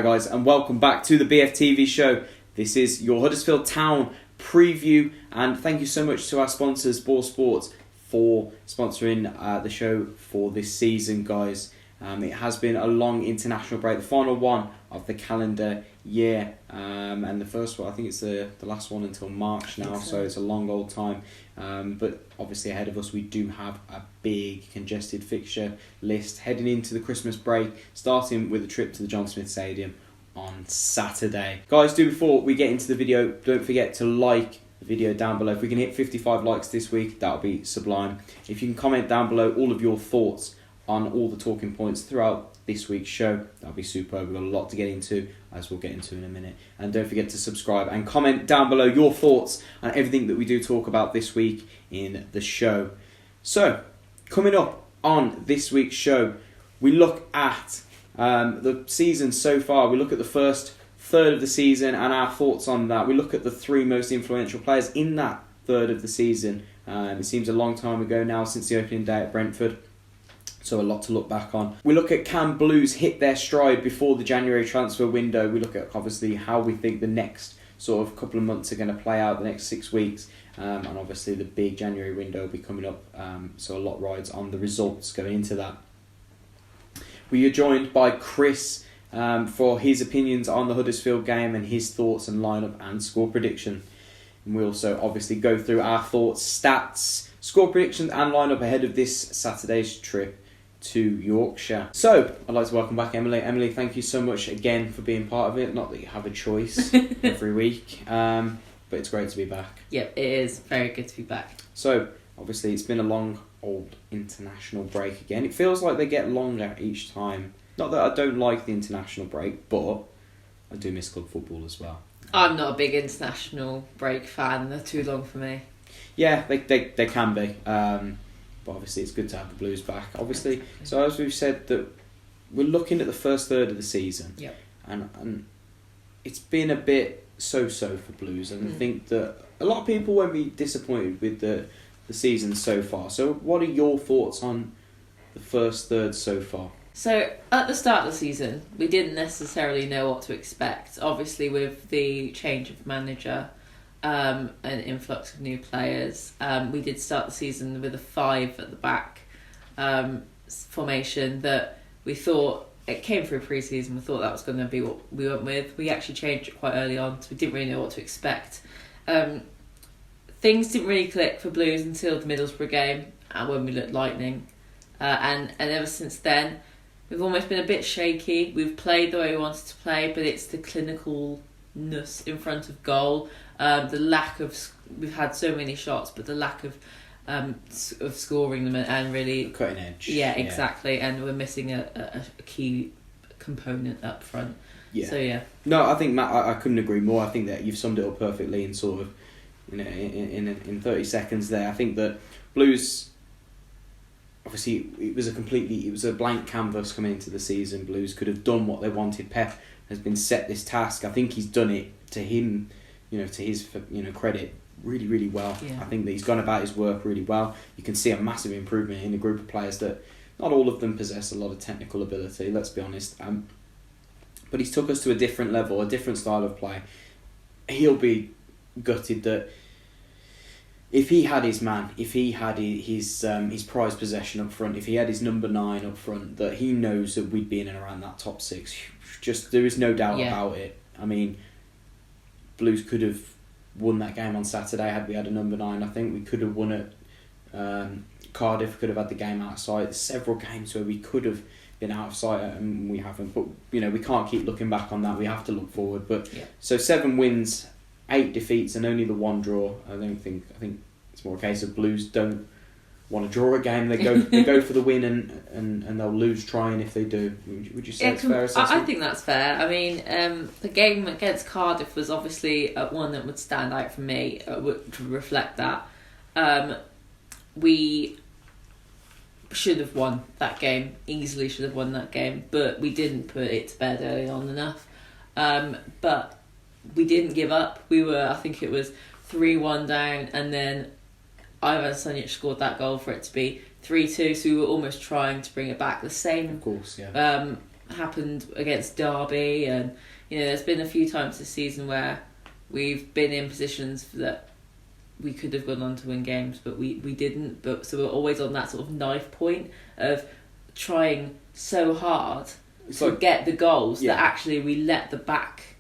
Hi guys, and welcome back to the Bftv show. This is your Huddersfield Town preview, and thank you so much to our sponsors, Ball Sports, for sponsoring the show for this season, guys. It has been a long international break, the final one of the calendar year, and the first one, I think it's the last one until March now, so it's a long old time. But obviously ahead of us we do have a big congested fixture list heading into the Christmas break, starting with a trip to the John Smith Stadium on Saturday. Guys, before we get into the video, don't forget to like the video down below. If we can hit 55 likes this week, that'll be sublime. If you can comment down below all of your thoughts on all the talking points throughout this week's show, that'll be superb. We've got a lot to get into, as we'll get into in a minute. And don't forget to subscribe and comment down below your thoughts on everything that we do talk about this week in the show. So, coming up on this week's show, we look at the season so far. We look at the first third of the season and our thoughts on that. We look at the three most influential players in that third of the season. It seems a long time ago now since the opening day at Brentford, so a lot to look back on. We look at can Blues hit their stride before the January transfer window. We look at obviously how we think the next sort of couple of months are going to play out, the next 6 weeks, and obviously the big January window will be coming up, so a lot rides on the results going into that. We are joined by Chris for his opinions on the Huddersfield game and his thoughts and lineup and score prediction. And we also obviously go through our thoughts, stats, score predictions and lineup ahead of this Saturday's trip to Yorkshire. So, I'd like to welcome back Emily. Emily, thank you so much again for being part of it. Not that you have a choice every week, but it's great to be back. Yep, it is very good to be back. So, obviously it's been a long old international break again. It feels like they get longer each time. Not that I don't like the international break, but I do miss club football as well. I'm not a big international break fan. They're too long for me. Yeah, they can be. But obviously it's good to have the Blues back. Obviously, so as we've said, that we're looking at the first third of the season. Yep. And it's been a bit so-so for Blues. And I think that a lot of people won't be disappointed with the season so far. So what are your thoughts on the first third so far? So, at the start of the season, we didn't necessarily know what to expect. Obviously, with the change of manager, an influx of new players, we did start the season with a 5 at the back formation that we thought, it came through pre-season, we thought that was going to be what we went with. We actually changed it quite early on, so we didn't really know what to expect. Things didn't really click for Blues until the Middlesbrough game, when we looked lightning. And ever since then, we've almost been a bit shaky. We've played the way we wanted to play, but it's the clinicalness in front of goal. The lack of... We've had so many shots, but the lack of scoring them and really... The cutting edge. Yeah, exactly. Yeah. And we're missing a key component up front. Yeah. So, yeah. No, I think, Matt, I couldn't agree more. I think that you've summed it up perfectly in sort of... in 30 seconds there. I think that Blues... Obviously, it was a blank canvas coming into the season. Blues could have done what they wanted. Pep has been set this task. I think he's done it to him, to his credit, really, really well. Yeah. I think that he's gone about his work really well. You can see a massive improvement in a group of players that not all of them possess a lot of technical ability. Let's be honest. But he's took us to a different level, a different style of play. He'll be gutted that. If he had his man, if he had his prized possession up front, if he had his number 9 up front, that he knows that we'd be in and around that top 6. Just there is no doubt about it. I mean, Blues could have won that game on Saturday had we had a number 9. I think we could have won it. Cardiff could have had the game outside. There's several games where we could have been out of sight and we haven't. But we can't keep looking back on that. We have to look forward. But so 7 wins. 8 defeats and only the 1 draw. I think it's more a case of Blues don't want to draw a game. They go for the win and they'll lose trying if they do. Would you say it's fair assessment? I think that's fair. I mean, the game against Cardiff was obviously one that would stand out for me, to reflect that. We should have won that game, easily should have won that game, but we didn't put it to bed early on enough. But we didn't give up. We were, I think it was 3-1 down, and then Ivan Sunic scored that goal for it to be 3-2, so we were almost trying to bring it back. The same of course, yeah. happened against Derby, and there's been a few times this season where we've been in positions that we could have gone on to win games, but we didn't. But so we're always on that sort of knife point of trying so hard to get the goals that actually we let the back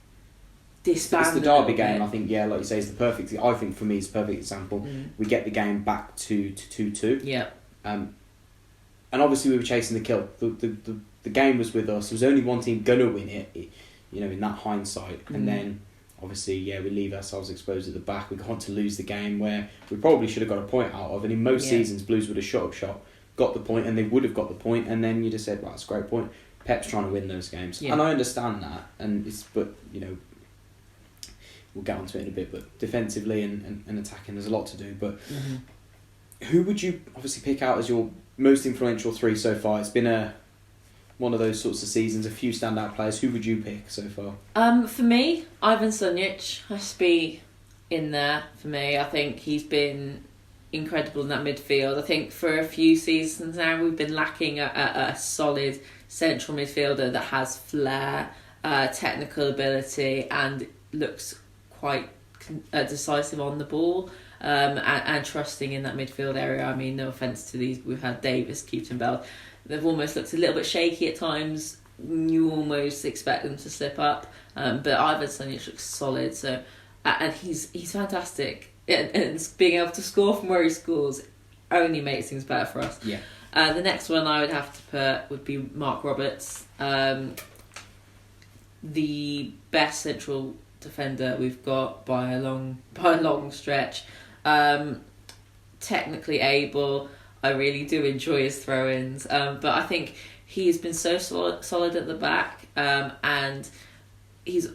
disband. It's the Derby game, I think. Yeah, like you say, is the perfect. I think for me, it's a perfect example. We get the game back to 2-2. Yeah. And obviously we were chasing the kill. The game was with us. There was only one team gonna win it. In that hindsight, and then. Obviously, we leave ourselves exposed at the back. We go on to lose the game where we probably should have got a point out of. And in most seasons, Blues would have shot up shop, got the point, and they would have got the point. And then you just said, "Well, that's a great point." Pep's trying to win those games, and I understand that. But we'll get onto it in a bit. But defensively and attacking, there's a lot to do. But who would you obviously pick out as your most influential three so far? It's been one of those sorts of seasons, a few standout players. Who would you pick so far? For me, Ivan Sunjic has to be in there for me. I think he's been incredible in that midfield. I think for a few seasons now we've been lacking a solid central midfielder that has flair, technical ability, and looks quite decisive on the ball, and trusting in that midfield area. I mean, no offence to these, we've had Davis, Keaton Bell. They've almost looked a little bit shaky at times. You almost expect them to slip up, but Ivan Sunjic looks solid. So, and he's fantastic, and being able to score from where he scores only makes things better for us. Yeah. The next one I would have to put would be Mark Roberts, the best central defender we've got by a long stretch. Technically able. I really do enjoy his throw-ins, but I think he's been so solid at the back, and he's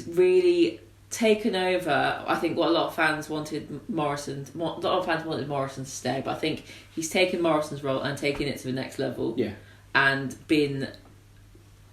really taken over. I think what a lot of fans wanted Morrison to stay, but I think he's taken Morrison's role and taken it to the next level. Yeah, and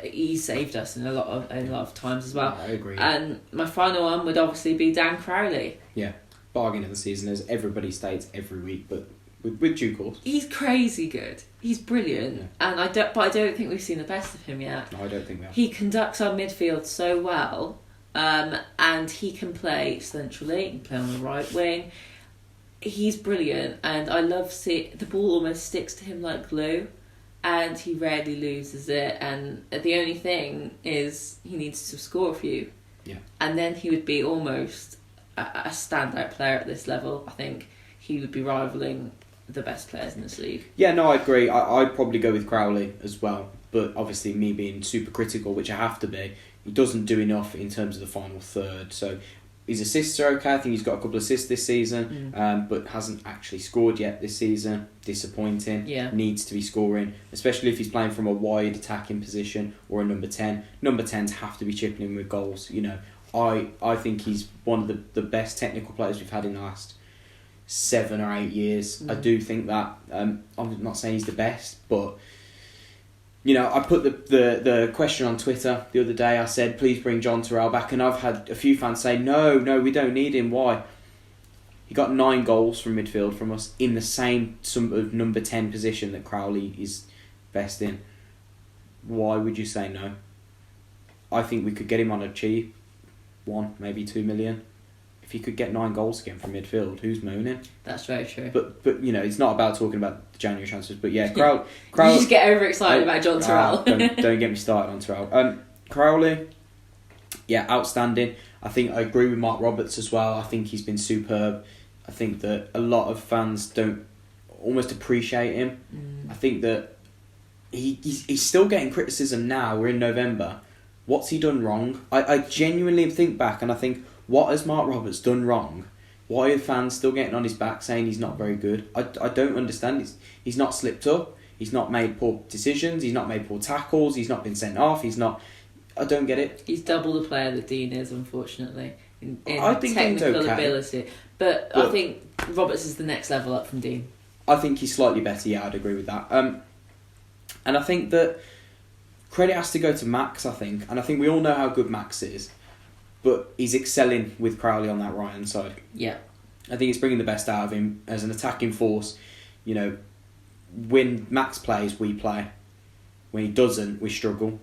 he saved us in a lot of times as well. I agree. And my final one would obviously be Dan Crowley. Yeah. Bargain of the season, as everybody states every week, but with due course. He's crazy good. He's brilliant, and I don't think we've seen the best of him yet. No, I don't think we have. He conducts our midfield so well, and he can play centrally. He can play on the right wing. He's brilliant, and I love seeing the ball almost sticks to him like glue, and he rarely loses it. And the only thing is he needs to score a few, and then he would be almost a standout player at this level. I think he would be rivaling the best players in this league. Yeah, no, I agree. I'd probably go with Crowley as well, but obviously me being super critical, which I have to be, he doesn't do enough in terms of the final third. So his assists are okay. I think he's got a couple of assists this season, but hasn't actually scored yet this season. Disappointing. Yeah. Needs to be scoring, especially if he's playing from a wide attacking position or a number 10. Number 10s have to be chipping in with goals, I think he's one of the best technical players we've had in the last 7 or 8 years. I do think that. I'm not saying he's the best, but I put the question on Twitter the other day. I said, please bring John Terrell back, and I've had a few fans say, no, we don't need him. Why? He got 9 goals from midfield from us in the same sort of number 10 position that Crowley is best in. Why would you say no? I think we could get him on a cheap 1, maybe 2 million. If he could get 9 goals again from midfield, who's moaning? That's very true. But it's not about talking about the January transfers. But yeah, Crowley. You just get overexcited about John Terrell. Don't get me started on Terrell. Crowley, outstanding. I think I agree with Mark Roberts as well. I think he's been superb. I think that a lot of fans don't almost appreciate him. I think that he's still getting criticism now. We're in November. What's he done wrong? I genuinely think back and I think, what has Mark Roberts done wrong? Why are fans still getting on his back saying he's not very good? I don't understand. He's not slipped up. He's not made poor decisions. He's not made poor tackles. He's not been sent off. I don't get it. He's double the player that Dean is, unfortunately, in I think technical Dean's okay. ability. But I think Roberts is the next level up from Dean. I think he's slightly better. Yeah, I'd agree with that. And I think that credit has to go to Max, I think. And I think we all know how good Max is. But he's excelling with Crowley on that right-hand side. Yeah. I think it's bringing the best out of him as an attacking force. When Max plays, we play. When he doesn't, we struggle.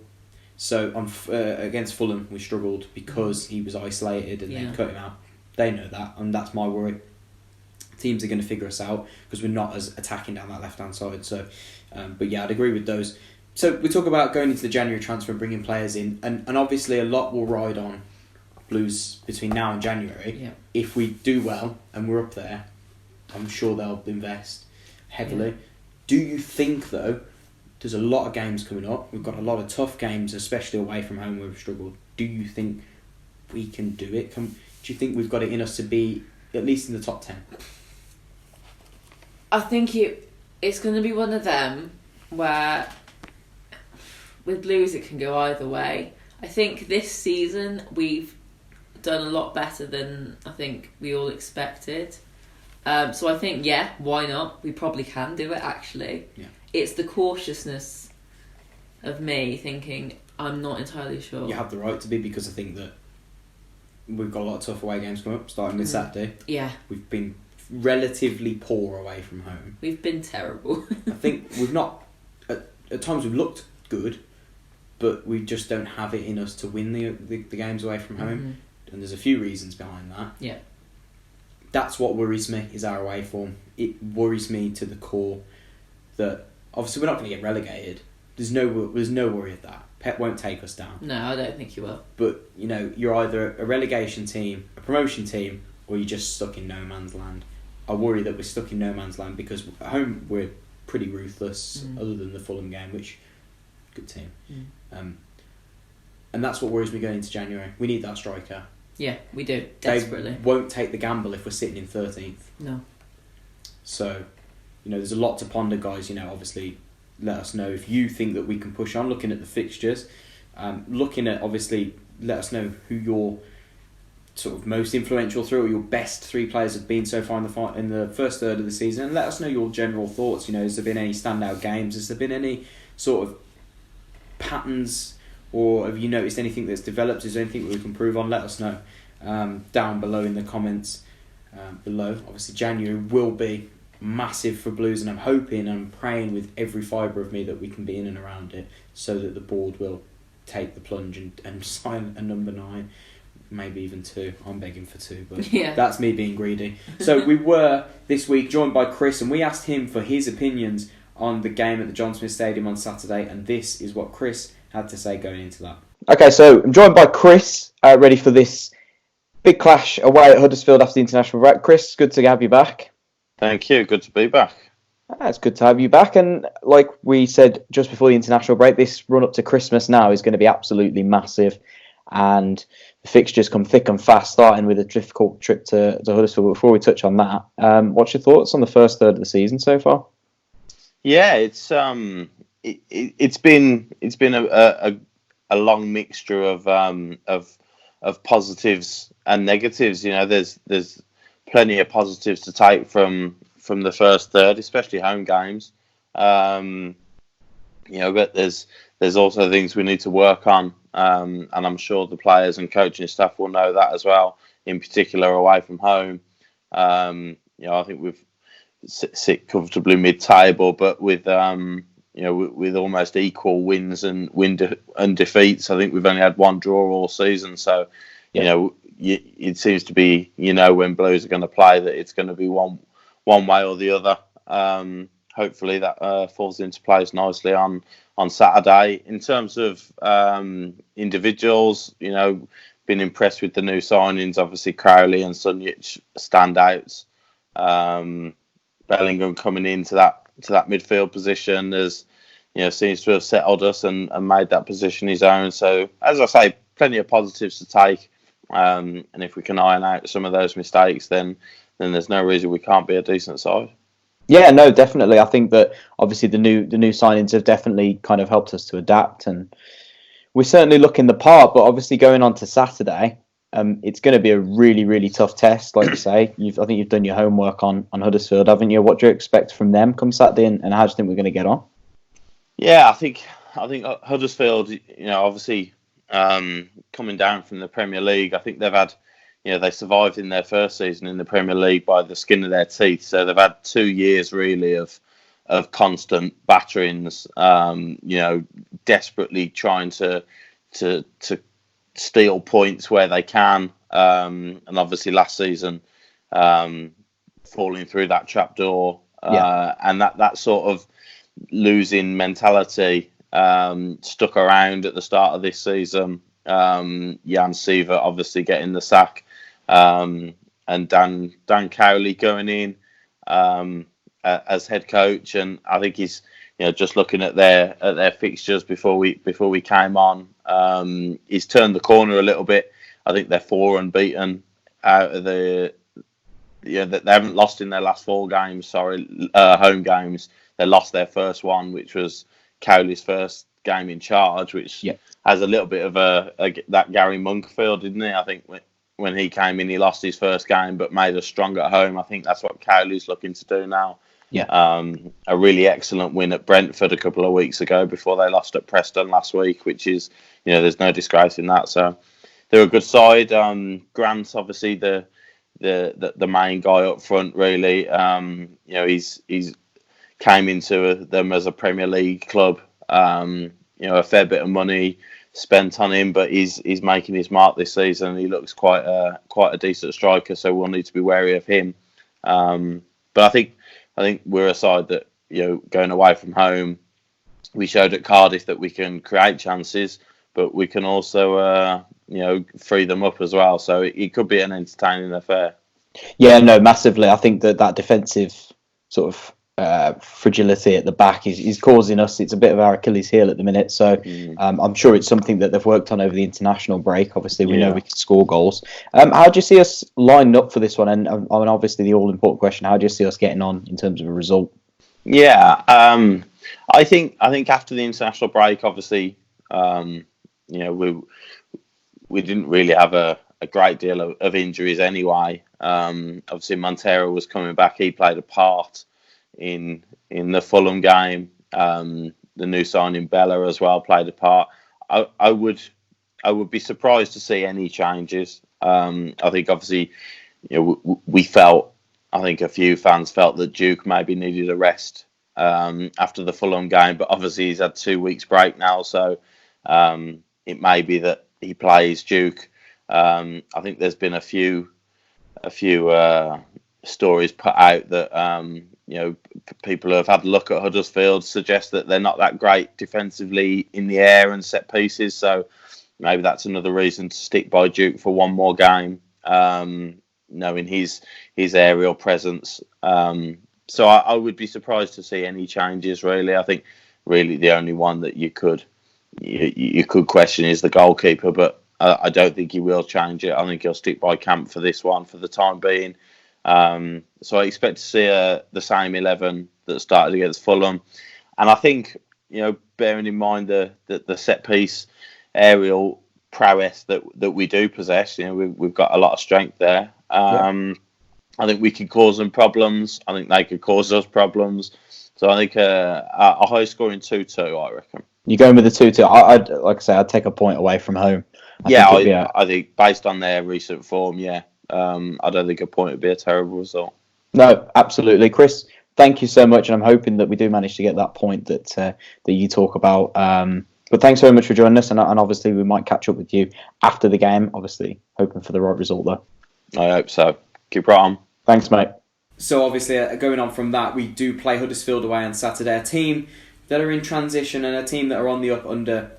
So against Fulham, we struggled because he was isolated and they cut him out. They know that, and that's my worry. Teams are going to figure us out because we're not as attacking down that left-hand side. So, but yeah, I'd agree with those. So we talk about going into the January transfer and bringing players in, and obviously a lot will ride on Blues between now and January. Yeah. If we do well and we're up there, I'm sure they'll invest heavily. Yeah. Do you think, though, there's a lot of games coming up, we've got a lot of tough games, especially away from home where we've struggled. Do you think we can do it? Do you think we've got it in us to be at least in the top 10? I think it's going to be one of them where with Blues it can go either way. I think this season we've done a lot better than I think we all expected. So I think, why not? We probably can do it, actually. Yeah. It's the cautiousness of me thinking I'm not entirely sure. You have the right to be, because I think that we've got a lot of tough away games coming up, starting with Saturday. Yeah. We've been relatively poor away from home. We've been terrible. I think we've not... At times we've looked good, but we just don't have it in us to win the games away from home. Mm-hmm. And there's a few reasons behind that. Yeah. That's what worries me, is our away form. It worries me to the core that obviously we're not going to get relegated. There's no worry of that. Pep won't take us down. No, I don't think he will. But, you're either a relegation team, a promotion team, or you're just stuck in no man's land. I worry that we're stuck in no man's land because at home we're pretty ruthless, other than the Fulham game, which, good team. And that's what worries me going into January. We need that striker. Yeah, we do, desperately. They won't take the gamble if we're sitting in 13th. No. So, there's a lot to ponder, guys. Obviously, let us know if you think that we can push on, looking at the fixtures. Obviously, let us know who your sort of most influential through, or your best 3 players have been so far in the first third of the season. And let us know your general thoughts. Has there been any standout games? Has there been any sort of patterns, or have you noticed anything that's developed? Is there anything we can improve on? Let us know down below in the comments below. Obviously, January will be massive for Blues, and I'm hoping and I'm praying with every fibre of me that we can be in and around it, so that the board will take the plunge and sign a number 9, maybe even 2. I'm begging for 2, but that's me being greedy. So we were this week joined by Chris, and we asked him for his opinions on the game at the John Smith Stadium on Saturday, and this is what Chris had to say going into that. Okay, so I'm joined by Chris, ready for this big clash away at Huddersfield after the international break. Chris, good to have you back. Thank you, good to be back. It's good to have you back, and like we said just before the international break, this run up to Christmas now is going to be absolutely massive, and the fixtures come thick and fast, starting with a difficult trip to Huddersfield. Before we touch on that, what's your thoughts on the first third of the season so far? Yeah, it's been a long mixture of positives and negatives. There's plenty of positives to take from the first third, especially home games. But there's also things we need to work on, and I'm sure the players and coaching staff will know that as well. In particular, away from home, I think we've sit comfortably mid-table, but with with almost equal wins and defeats. I think we've only had 1 draw all season, so it seems to be when Blues are going to play that it's going to be one way or the other. Hopefully that falls into place nicely on Saturday. In terms of individuals, been impressed with the new signings. Obviously, Crowley and Sunjic standouts. Bellingham coming into that midfield position seems to have settled us and made that position his own. So, as I say, plenty of positives to take. And if we can iron out some of those mistakes, then there's no reason we can't be a decent side. Yeah, no, definitely. I think that obviously the new signings have definitely kind of helped us to adapt, and we're certainly looking the part. But obviously, going on to Saturday, it's going to be a really, really tough test, like you say. I think you've done your homework on Huddersfield, haven't you? What do you expect from them come Saturday, and how do you think we're going to get on? Yeah, I think Huddersfield, obviously coming down from the Premier League, I think they've had, they survived in their first season in the Premier League by the skin of their teeth. So they've had 2 years really of constant batterings. Desperately trying to steal points where they can, and obviously last season falling through that trapdoor, and that sort of losing mentality stuck around at the start of this season. Jan Siver obviously getting the sack, and Dan Cowley going in as head coach, and I think he's just looking at their fixtures before we came on, he's turned the corner a little bit. I think they're 4 unbeaten out of they haven't lost in their last 4 games. Home games. They lost their first one, which was Cowley's first game in charge, which has a little bit of that Gary Monk feel, didn't he? I think when he came in, he lost his first game, but made us strong at home. I think that's what Cowley's looking to do now. A really excellent win at Brentford a couple of weeks ago before they lost at Preston last week, which is, there's no disgrace in that. So they're a good side. Grant's obviously the main guy up front, really. He's came into them as a Premier League club. A fair bit of money spent on him, but he's making his mark this season. He looks quite a decent striker, so we'll need to be wary of him. But I think we're a side that, going away from home, we showed at Cardiff that we can create chances, but we can also free them up as well. So it could be an entertaining affair. Yeah, no, massively. I think that defensive sort of fragility at the back is causing us. It's a bit of our Achilles heel at the minute. So I'm sure it's something that they've worked on over the international break. Obviously, we know we can score goals. How do you see us lined up for this one? And obviously, the all-important question: how do you see us getting on in terms of a result? Yeah, I think after the international break, obviously, we didn't really have a great deal of injuries anyway. Obviously, Montero was coming back; he played a part in the Fulham game. The new signing Bella as well played a part. I would be surprised to see any changes. I think obviously, we felt. I think a few fans felt that Duke maybe needed a rest after the Fulham game, but obviously he's had 2 weeks break now, so it may be that he plays Duke. I think there's been a few stories put out that people who have had a look at Huddersfield suggest that they're not that great defensively in the air and set pieces, so maybe that's another reason to stick by Duke for one more game. Knowing his aerial presence, so I would be surprised to see any changes. Really, I think really the only one that you could question is the goalkeeper, but I don't think he will change it. I think he'll stick by camp for this one for the time being. So I expect to see the same 11 that started against Fulham, and I think bearing in mind the set piece aerial prowess that we do possess, we've got a lot of strength there. I think we could cause them problems. I think they could cause us problems. So I think a high scoring 2-2, I reckon. You're going with the 2-2. I'd like I say, I'd take a point away from home. I think based on their recent form, I don't think a point would be a terrible result. No, absolutely, Chris. Thank you so much, and I'm hoping that we do manage to get that point that you talk about. But thanks very much for joining us, and obviously we might catch up with you after the game. Obviously, hoping for the right result though. I hope so. Keep right on. Thanks, mate. So obviously, going on from that, we do play Huddersfield away on Saturday. A team that are in transition and a team that are on the up under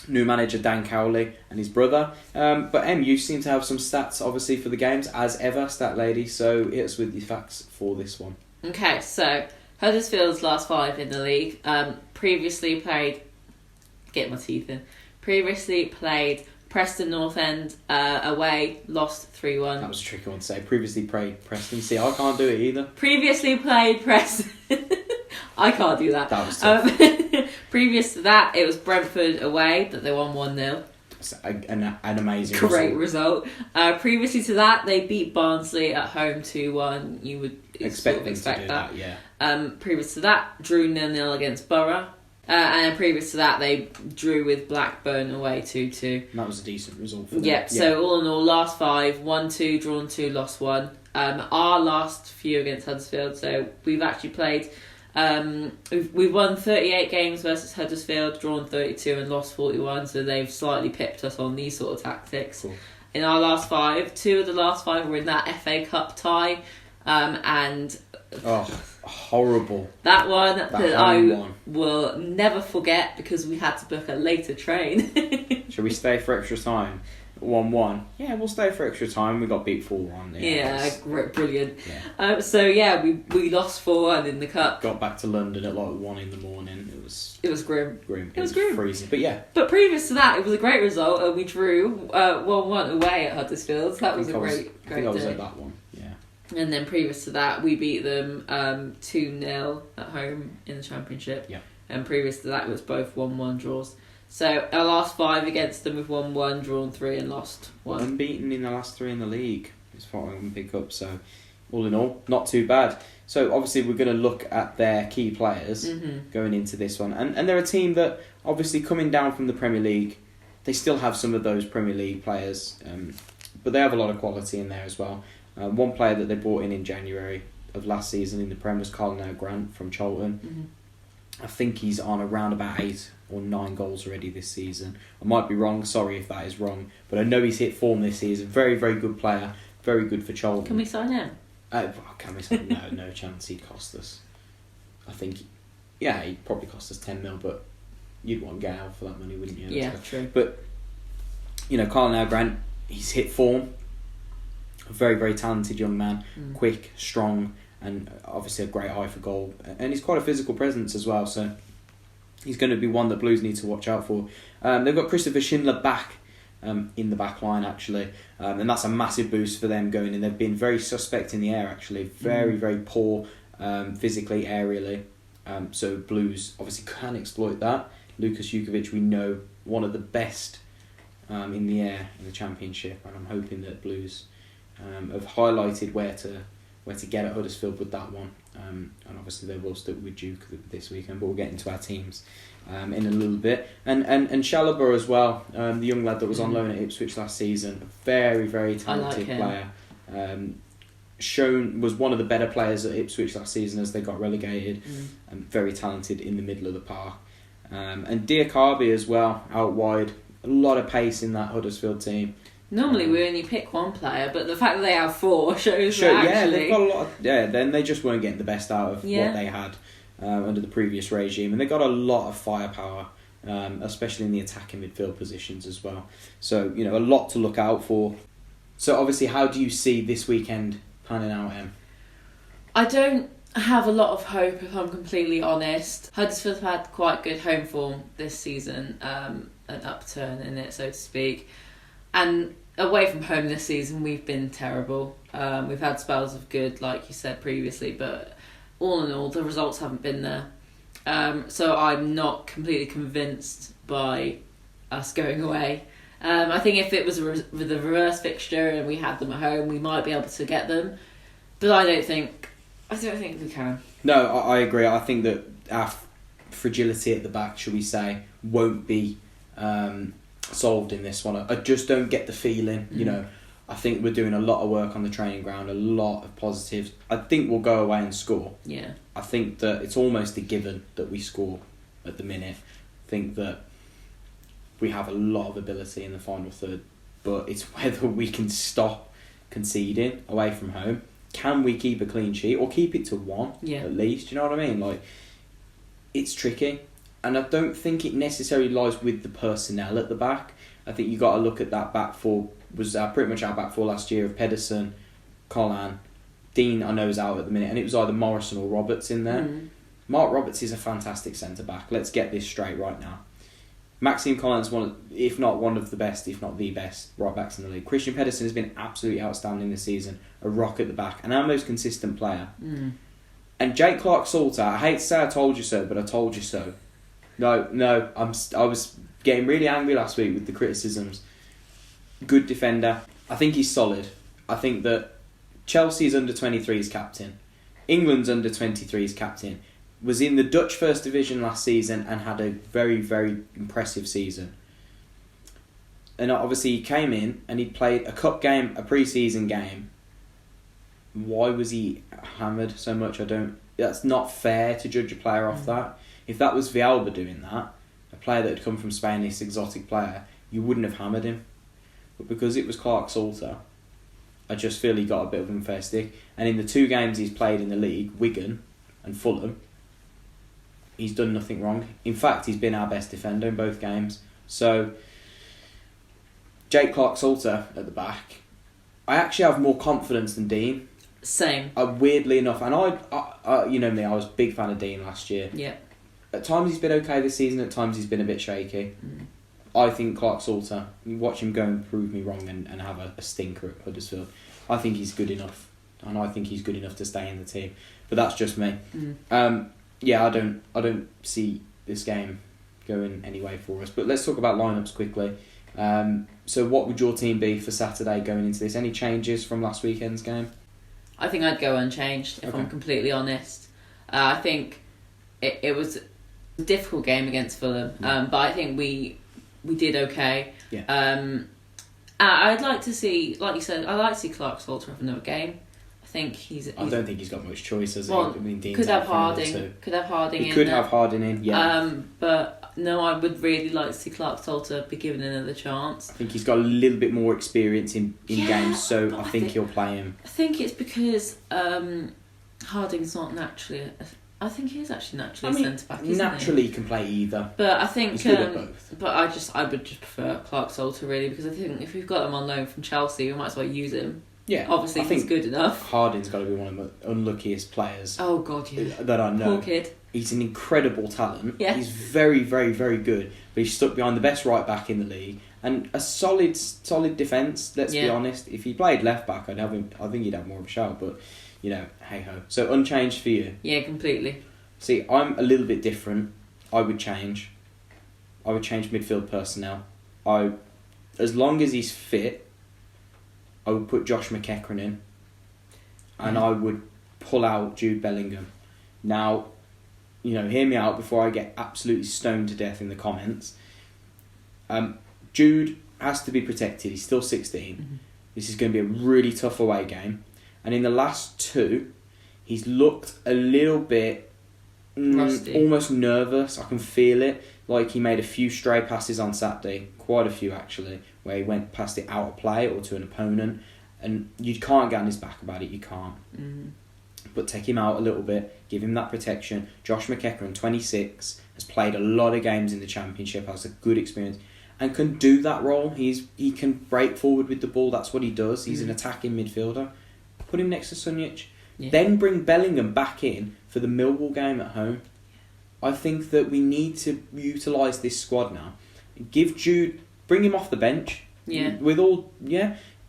new manager Dan Cowley and his brother. But you seem to have some stats, obviously, for the games, as ever, stat lady. So hit us with the facts for this one. Okay, so Huddersfield's last 5 in the league. Previously played Preston North End away, lost 3-1. That was a tricky one to say. Previously played Preston. See, I can't do it either. Previously played Preston. I can't do that. That was tough. Previous to that, it was Brentford away that they won 1-0. An amazing Great result. Previously to that, they beat Barnsley at home 2-1. You would expect that. Yeah. Previous to that, drew 0-0 against Borough. And then previous to that, they drew with Blackburn away 2-2. That was a decent result for them. Yeah, so all in all, last 5, 1-2, drawn 2, lost 1. Our last few against Huddersfield, so we've actually played We've won 38 games versus Huddersfield, drawn 32 and lost 41, so they've slightly pipped us on these sort of tactics. Cool. In our last 5, 2 of the last 5 were in that FA Cup tie, and horrible. That one that I one. will never forget because we had to book a later train. Should we stay for extra time? 1-1. Yeah, we'll stay for extra time. We got beat 4-1. Yeah, brilliant. Yeah. So yeah, we lost 4-1 in the cup. Got back to London at like 1 in the morning. It was grim. It was grim. Freezing. But yeah. But previous to that, it was a great result, and we drew 1-1 away at Huddersfield. So that was a great I think I was day. at that one. Yeah. And then previous to that, we beat them 2-0 at home in the Championship. Yeah. And previous to that, it was both 1-1 draws. So our last 5 against them, we've won 1, drawn 3 and lost 1. Unbeaten in the last 3 in the league. It's what I can pick up. So all in all, not too bad. So obviously we're going to look at their key players going into this one. And they're a team that obviously coming down from the Premier League, they still have some of those Premier League players. But they have a lot of quality in there as well. One player that they brought in January of last season in the Prem was Colin Grant from Charlton. I think he's on around about 8 or 9 goals already this season. I might be wrong, sorry if that is wrong, but I know he's hit form this season. Very, very good player, very good for Charlton. Can we sign him? Can we sign him? No chance he'd cost us. I think, he'd probably cost us 10 mil, but you'd want to get out for that money, wouldn't you? Yeah, true. But, Colin Grant, he's hit form. A very, very talented young man, quick, strong, and obviously a great eye for goal. And he's quite a physical presence as well, so he's going to be one that Blues need to watch out for. They've got Christopher Schindler back in the back line, actually, and that's a massive boost for them going in. They've been very suspect in the air, actually. Very, very poor physically, aerially. So Blues obviously can exploit that. Lukas Jukovic, we know, one of the best in the air in the Championship, and I'm hoping that Blues have highlighted where to get at Huddersfield with that one, and obviously they will stick with Duke this weekend, but we'll get into our teams in a little bit. And Chalobah as well, the young lad that was on loan at Ipswich last season, a very, very talented player. Was one of the better players at Ipswich last season as they got relegated, and very talented in the middle of the park. And Diakabi as well, out wide, a lot of pace in that Huddersfield team. Normally we only pick one player, but the fact that they have 4 shows that actually... Yeah, they've got a lot of... Yeah, then they just weren't getting the best out of what they had under the previous regime. And they got a lot of firepower, especially in the attacking midfield positions as well. So, a lot to look out for. So, obviously, how do you see this weekend panning out, Em? I don't have a lot of hope, if I'm completely honest. Huddersfield have had quite good home form this season, an upturn in it, so to speak. And away from home this season, we've been terrible. We've had spells of good, like you said previously, but all in all, the results haven't been there. So I'm not completely convinced by us going away. I think if it was with a reverse fixture and we had them at home, we might be able to get them. But I don't think we can. No, I agree. I think that our fragility at the back, shall we say, won't be solved in this one. I just don't get the feeling. I think we're doing a lot of work on the training ground, a lot of positives. I think we'll go away and score. Yeah. I think that it's almost a given that we score at the minute. I think that we have a lot of ability in the final third, but it's whether we can stop conceding away from home. Can we keep a clean sheet or keep it to 1 at least? You know what I mean? Like, it's tricky. And I don't think it necessarily lies with the personnel at the back. I think you got to look at that back four. Was pretty much our back four last year of Pedersen, Collan, Dean. I know is out at the minute, and it was either Morrison or Roberts in there. Mark Roberts is a fantastic centre back. Let's get this straight right now. Maxime Collins, if not one of the best, if not the best right backs in the league. Christian Pedersen has been absolutely outstanding this season. A rock at the back, and our most consistent player. And Jake Clark-Salter. I hate to say I told you so, but I told you so. No, I was getting really angry last week with the criticisms. Good defender. I think he's solid. I think that Chelsea's under-23s captain, England's under-23s captain, was in the Dutch First Division last season and had a very, very impressive season. And obviously he came in and he played a cup game, a pre-season game. Why was he hammered so much? I don't that's not fair to judge a player off that. If that was Villalba doing that, a player that had come from Spain, this exotic player, you wouldn't have hammered him. But because it was Clark Salter, I just feel he got a bit of an unfair stick. And in the 2 games he's played in the league, Wigan and Fulham, he's done nothing wrong. In fact, he's been our best defender in both games. So, Jake Clark-Salter at the back, I actually have more confidence than Dean. Same. Weirdly enough, and I, you know me, I was a big fan of Dean last year. Yeah. At times he's been okay this season, at times he's been a bit shaky. I think Clark-Salter, you watch him go and prove me wrong and have a stinker at Huddersfield. I think he's good enough, and I think he's good enough to stay in the team. But that's just me. Yeah, I don't see this game going any way for us. But let's talk about lineups quickly. So what would your team be for Saturday going into this? Any changes from last weekend's game? I think I'd go unchanged, if I'm completely honest. I think it was a difficult game against Fulham, but I think we did okay. Yeah. I'd like to see, like you said, I'd like to see Clark-Salter have another game. I think he's I don't think he's got much choice, has he? Well, I mean, Dean's could have out for another Harding. two. Could have Harding He in. could there. have Harding in, yeah. But no, I would really like to see Clark-Salter be given another chance. I think he's got a little bit more experience in games, so but I think he'll play him. I think it's because Harding's not naturally. I think he is actually naturally centre back. Naturally he can play either. But I think He's good at both. But I would just prefer Clark-Salter really, because I think if we've got him on loan from Chelsea, we might as well use him. Yeah, Obviously, he's good enough. Harding's got to be one of the unluckiest players Oh God, yeah. that I know. Poor kid. He's an incredible talent. Yeah. He's very, very, very good. But he's stuck behind the best right back in the league and a solid defence. Let's be honest. If he played left back, I'd have him. I think he'd have more of a shout. But you know, hey ho. So unchanged for you. Yeah, completely. See, I'm a little bit different. I would change midfield personnel. As long as he's fit, I would put Josh McEachran in, and I would pull out Jude Bellingham. Now, you know, hear me out before I get absolutely stoned to death in the comments. Jude has to be protected. He's still 16. This is going to be a really tough away game, and in the last 2, he's looked a little bit rusty, almost nervous. I can feel it. Like he made a few stray passes on Saturday, quite a few actually, where he went past it out of play or to an opponent, and you can't get on his back about it. You can't. But take him out a little bit, give him that protection. Josh McEachran, 26, has played a lot of games in the Championship, has a good experience, and can do that role. He can break forward with the ball. That's what he does. He's an attacking midfielder. Put him next to Sunjic. Yeah. Then bring Bellingham back in for the Millwall game at home. I think that we need to utilise this squad now. Give Jude, bring him off the bench. Yeah.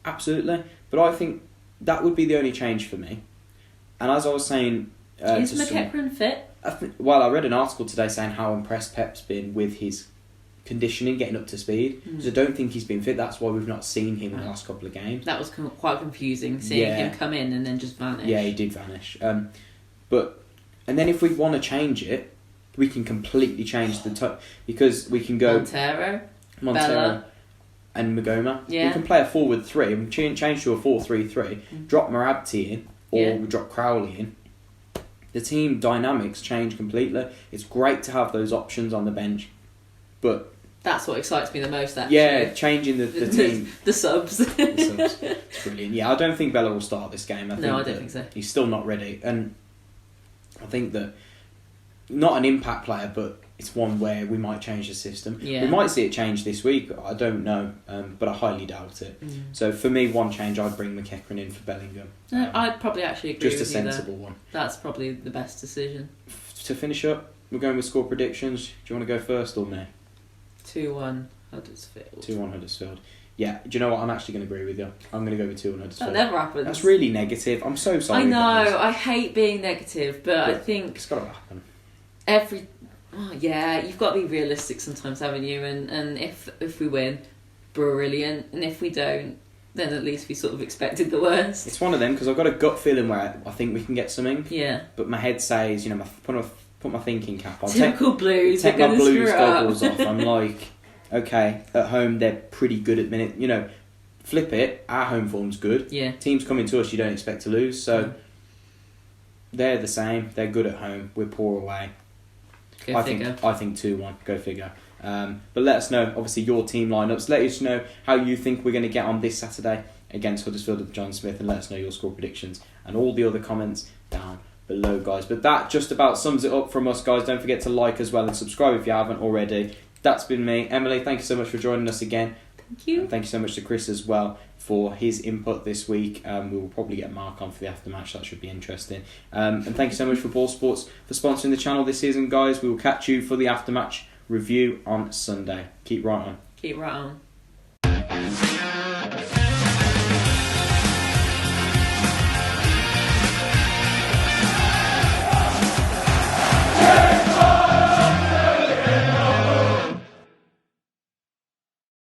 Absolutely. But I think that would be the only change for me. And as I was saying, is McEachran fit? I read an article today saying how impressed Pep's been with his conditioning, getting up to speed. Because I don't think he's been fit. That's why we've not seen him in the last couple of games. That was quite confusing, seeing him come in and then just vanish. Yeah, he did vanish. And then if we want to change it, we can completely change the because we can go Montero, Bella, and Magoma. Yeah. We can play a forward 3 and change to a 4-3-3. Drop Marabti in, or we drop Crowley in. The team dynamics change completely. It's great to have those options on the bench, but that's what excites me the most. Actually, yeah, changing the team, the subs. It's brilliant. Yeah, I don't think Bella will start this game. I don't think so. He's still not ready, and I think that not an impact player, but it's one where we might change the system. Yeah. We might see it change this week. I don't know, but I highly doubt it. So for me, one change, I'd bring McEachran in for Bellingham. I'd probably actually agree with you. Just a sensible one. That's probably the best decision. To finish up, we're going with score predictions. Do you want to go first or me? 2-1 Huddersfield. 2-1 Huddersfield. Yeah, do you know what? I'm actually going to agree with you. I'm going to go with 2-1 Huddersfield. That never happens. That's really negative. I'm so sorry. I know. I hate being negative, but I think it's got to happen. You've got to be realistic sometimes, haven't you? And if we win, brilliant. And if we don't, then at least we sort of expected the worst. It's one of them, because I've got a gut feeling where I think we can get something. Yeah. But my head says, put my thinking cap on. Typical Blues. Take my Blues goggles off. I'm like, okay, at home they're pretty good at the minute. Flip it, our home form's good. Yeah. Teams coming to us, you don't expect to lose. So they're the same. They're good at home. We're poor away. Go figure. I think 2-1. Go figure. But let us know, obviously, your team lineups. Let us know how you think we're going to get on this Saturday against Huddersfield at John Smith, and let us know your score predictions and all the other comments down below, guys. But that just about sums it up from us, guys. Don't forget to like as well and subscribe if you haven't already. That's been me. Emily, thank you so much for joining us again. Thank you. And thank you so much to Chris as well for his input this week. We will probably get Mark on for the aftermatch. That should be interesting. And thank you so much for Ball Sports for sponsoring the channel this season, guys. We will catch you for the aftermatch review on Sunday. Keep right on. Keep right on.